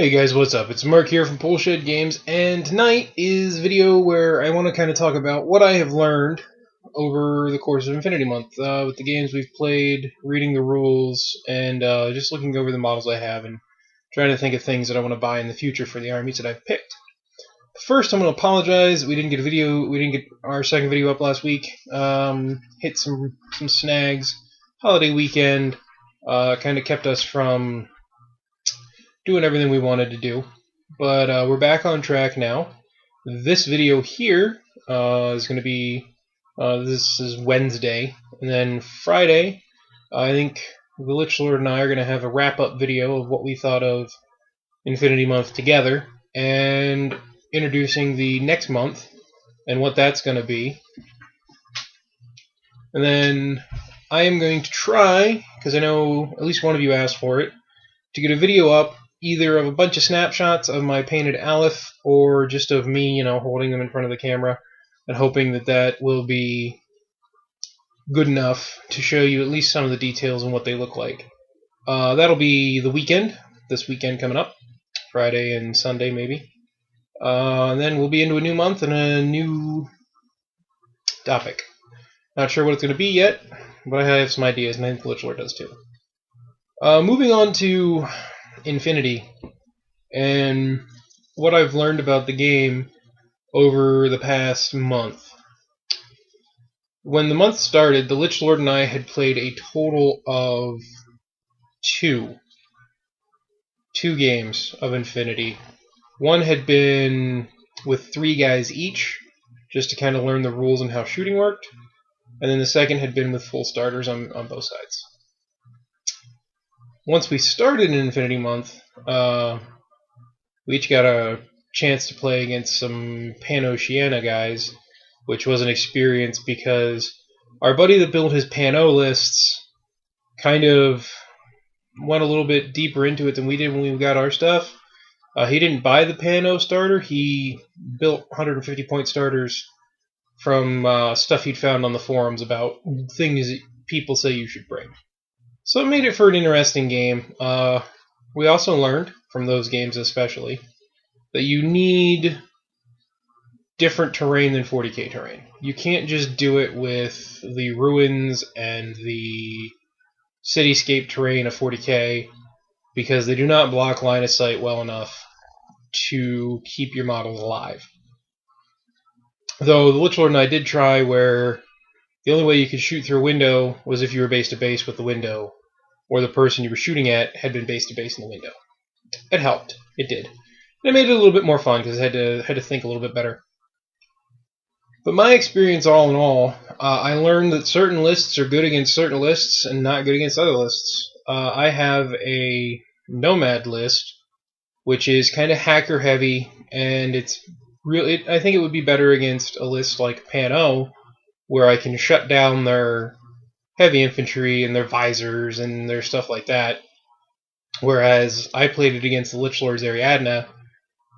Hey guys, what's up? It's Merc here from Shed Games, and tonight is a video where I want to kind of talk about what I have learned over the course of Infinity Month with the games we've played, reading the rules, and just looking over the models I have and trying to think of things that I want to buy in the future for the armies that I've picked. First, I'm going to apologize. We didn't get our second video up last week. Hit some snags. Holiday weekend kind of kept us from doing everything we wanted to do, but we're back on track now. This video here is going to be this is Wednesday, and then Friday I think the Lich Lord and I are going to have a wrap-up video of what we thought of Infinity Month together, and introducing the next month and what that's going to be. And then I am going to try, because I know at least one of you asked for it, to get a video up either of a bunch of snapshots of my painted Aleph or just of me, holding them in front of the camera and hoping that that will be good enough to show you at least some of the details and what they look like. That'll be the weekend, this weekend coming up, Friday and Sunday maybe. And then we'll be into a new month and a new topic. Not sure what it's going to be yet, but I have some ideas, and I think the Lich Lord does too. Moving on to Infinity, and what I've learned about the game over the past month. When the month started, the Lich Lord and I had played a total of two games of Infinity. One had been with 3 guys each, just to kind of learn the rules and how shooting worked, and then the second had been with full starters on both sides. Once we started in Infinity Month, we each got a chance to play against some Pan-Oceania guys, which was an experience because our buddy that built his Pan-O lists kind of went a little bit deeper into it than we did when we got our stuff. He didn't buy the Pan-O starter. He built 150-point starters from stuff he'd found on the forums about things that people say you should bring. So it made it for an interesting game. We also learned, from those games especially, that you need different terrain than 40k terrain. You can't just do it with the ruins and the cityscape terrain of 40k, because they do not block line of sight well enough to keep your models alive. Though the Lich Lord and I did try where the only way you could shoot through a window was if you were base to base with the window, or the person you were shooting at had been base to base in the window. It helped. It did. And it made it a little bit more fun because I had to think a little bit better. But my experience, all in all, I learned that certain lists are good against certain lists and not good against other lists. I have a Nomad list, which is kind of hacker heavy, and it's really, I think it would be better against a list like Pan-O, where I can shut down their heavy infantry and their visors and their stuff like that. Whereas I played it against the Lich Lord's Ariadna,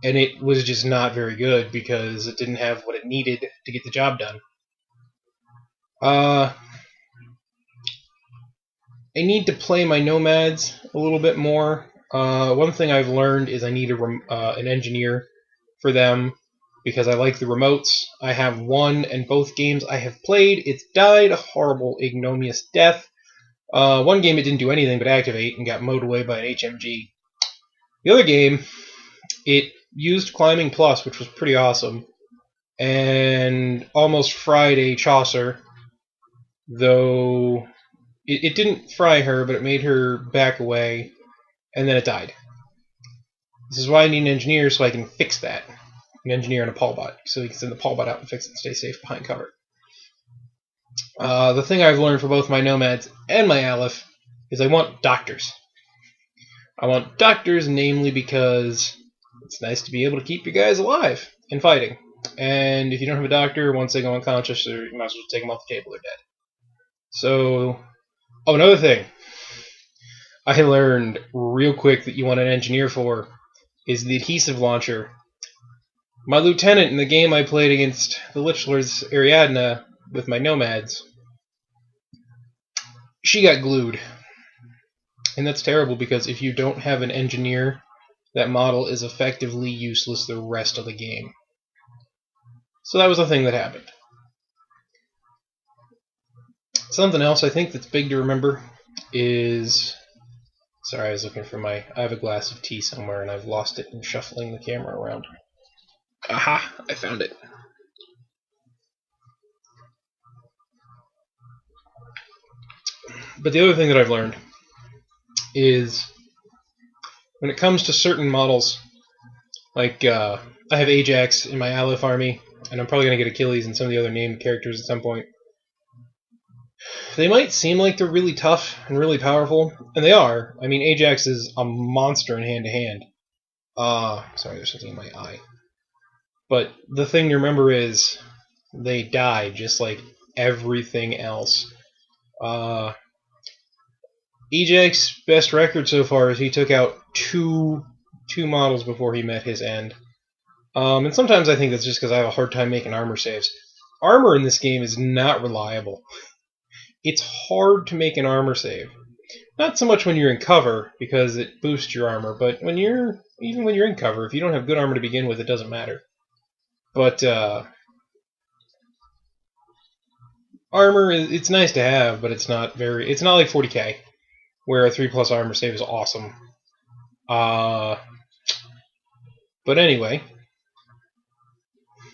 and it was just not very good because it didn't have what it needed to get the job done. I need to play my Nomads a little bit more. One thing I've learned is I need an engineer for them, because I like the remotes. I have one, and both games I have played, it's died a horrible, ignominious death. One game it didn't do anything but activate and got mowed away by an HMG. The other game, it used Climbing Plus, which was pretty awesome, and almost fried a Chaucer, though it didn't fry her, but it made her back away, and then it died. This is why I need an engineer, so I can fix that. An engineer and a Paulbot, so he can send the Paulbot out and fix it and stay safe behind cover. The thing I've learned for both my Nomads and my Aleph is I want doctors. I want doctors, namely because it's nice to be able to keep your guys alive and fighting. And if you don't have a doctor, once they go unconscious, you might as well take them off the table, they're dead. So, another thing I learned real quick that you want an engineer for is the adhesive launcher. My lieutenant in the game I played against the Lich Lord's Ariadna with my Nomads, she got glued. And that's terrible, because if you don't have an engineer that model is effectively useless the rest of the game. So that was the thing that happened. Something else I think that's big to remember is... Sorry, I was looking for I have a glass of tea somewhere and I've lost it in shuffling the camera around. Aha! I found it. But the other thing that I've learned is when it comes to certain models, like I have Ajax in my Aleph army, and I'm probably going to get Achilles and some of the other named characters at some point. They might seem like they're really tough and really powerful, and they are. I mean, Ajax is a monster in hand-to-hand. Sorry, there's something in my eye. But the thing to remember is they die just like everything else. Eject's best record so far is he took out two models before he met his end. And sometimes I think that's just because I have a hard time making armor saves. Armor in this game is not reliable. It's hard to make an armor save. Not so much when you're in cover, because it boosts your armor, but even when you're in cover, if you don't have good armor to begin with, it doesn't matter. But armor, it's nice to have, but it's not like 40k, where a 3+ armor save is awesome. But anyway,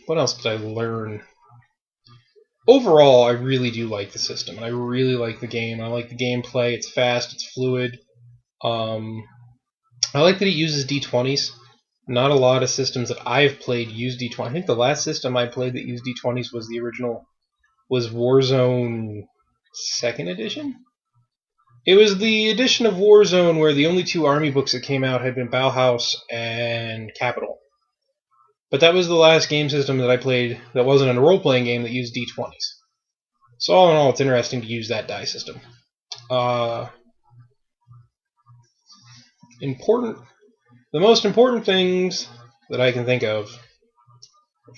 what else did I learn? Overall, I really do like the system, and I really like the game. I like the gameplay. It's fast, it's fluid. I like that it uses D20s. Not a lot of systems that I've played use D20. I think the last system I played that used D20s was the original, was Warzone 2nd edition? It was the edition of Warzone where the only 2 army books that came out had been Bauhaus and Capital. But that was the last game system that I played that wasn't a role-playing game that used D20s. So all in all, it's interesting to use that die system. The most important things that I can think of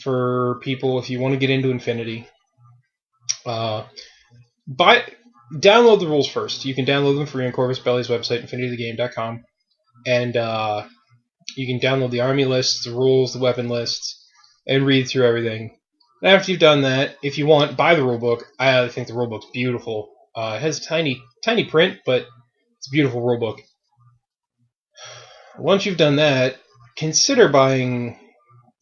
for people if you want to get into Infinity, download the rules first. You can download them free on Corvus Belli's website, infinitythegame.com, and you can download the army lists, the rules, the weapon lists, and read through everything. And after you've done that, if you want, buy the rulebook. I think the rulebook's beautiful. It has tiny print, but it's a beautiful rulebook. Once you've done that, consider buying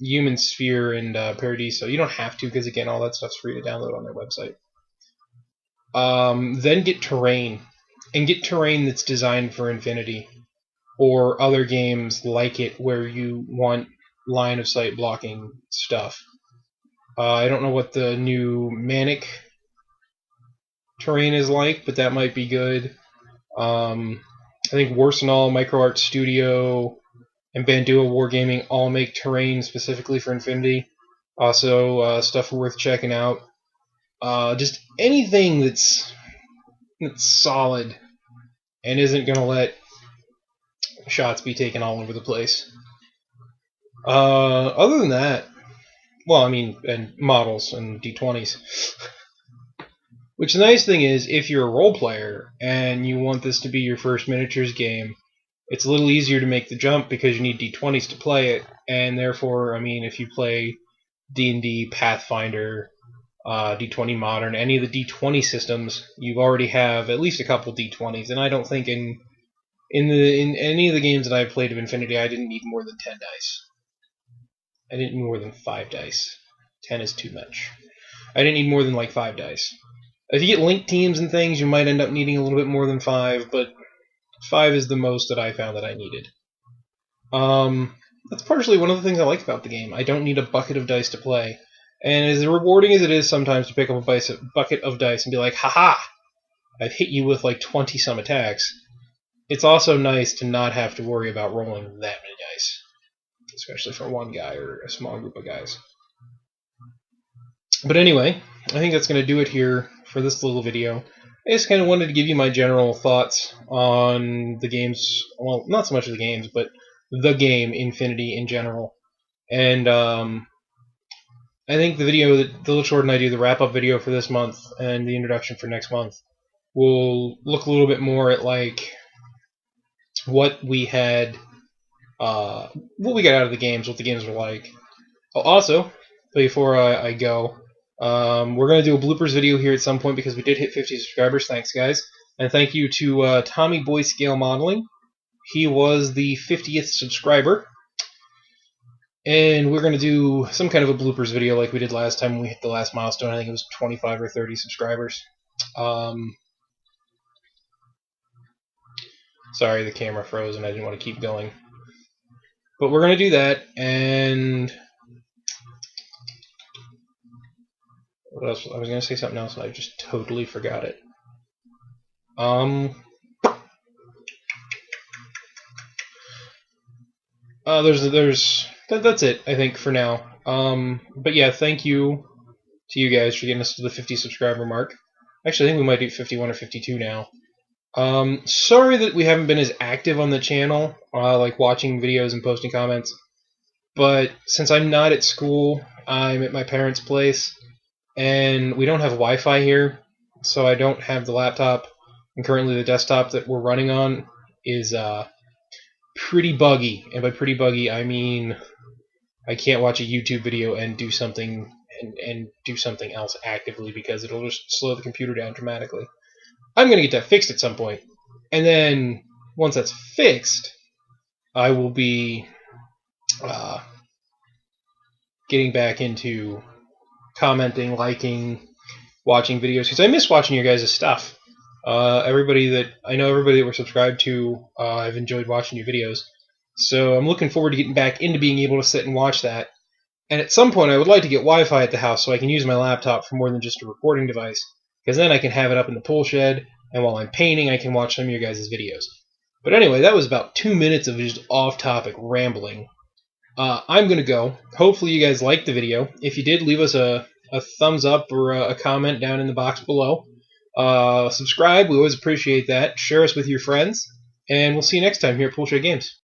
Human Sphere and Paradiso. You don't have to, because again, all that stuff's free to download on their website. Then get Terrain, and get Terrain that's designed for Infinity, or other games like it where you want line of sight blocking stuff. I don't know what the new Manic Terrain is like, but that might be good. I think Warsenal, MicroArt Studio, and Bandua Wargaming all make Terrain specifically for Infinity. Also, stuff worth checking out. Just anything that's solid and isn't going to let shots be taken all over the place. Other than that, well, I mean, and models and D20s. Which the nice thing is, if you're a role player and you want this to be your first miniatures game, it's a little easier to make the jump because you need D20s to play it, and therefore, I mean, if you play D&D, Pathfinder, D20 Modern, any of the D20 systems, you already have at least a couple D20s, and I don't think in any of the games that I've played of Infinity, I didn't need more than 10 dice. I didn't need more than 5 dice. 10 is too much. I didn't need more than like 5 dice. If you get linked teams and things, you might end up needing a little bit more than 5, but 5 is the most that I found that I needed. That's partially one of the things I like about the game. I don't need a bucket of dice to play. And as rewarding as it is sometimes to pick up a bucket of dice and be like, haha, I've hit you with like 20-some attacks, it's also nice to not have to worry about rolling that many dice. Especially for one guy or a small group of guys. But anyway, I think that's going to do it here for this little video. I just kind of wanted to give you my general thoughts on the games, well, not so much of the games, but the game Infinity in general. And I think the video, the little short and I do, the wrap-up video for this month and the introduction for next month, will look a little bit more at like what we had what we got out of the games, what the games were like. Oh, also, before I go, we're going to do a bloopers video here at some point because we did hit 50 subscribers. Thanks, guys. And thank you to Tommy Boy Scale Modeling. He was the 50th subscriber. And we're going to do some kind of a bloopers video like we did last time when we hit the last milestone. I think it was 25 or 30 subscribers. Sorry, the camera froze and I didn't want to keep going. But we're going to do that, and what else? I was going to say something else and I just totally forgot it. That's it, I think, for now. But yeah, thank you to you guys for getting us to the 50 subscriber mark. Actually, I think we might do 51 or 52 now. Sorry that we haven't been as active on the channel, like watching videos and posting comments. But since I'm not at school, I'm at my parents' place, and we don't have Wi-Fi here, so I don't have the laptop. And currently the desktop that we're running on is pretty buggy. And by pretty buggy, I mean I can't watch a YouTube video and do something and do something else actively because it'll just slow the computer down dramatically. I'm going to get that fixed at some point. And then once that's fixed, I will be getting back into commenting, liking, watching videos, because I miss watching your guys' stuff. Everybody that we're subscribed to, I've enjoyed watching your videos. So I'm looking forward to getting back into being able to sit and watch that. And at some point, I would like to get Wi-Fi at the house so I can use my laptop for more than just a recording device, because then I can have it up in the pool shed, and while I'm painting, I can watch some of your guys' videos. But anyway, that was about 2 minutes of just off-topic rambling. I'm going to go. Hopefully you guys liked the video. If you did, leave us a thumbs up or a comment down in the box below. Subscribe, we always appreciate that. Share us with your friends, and we'll see you next time here at Poolshed Games.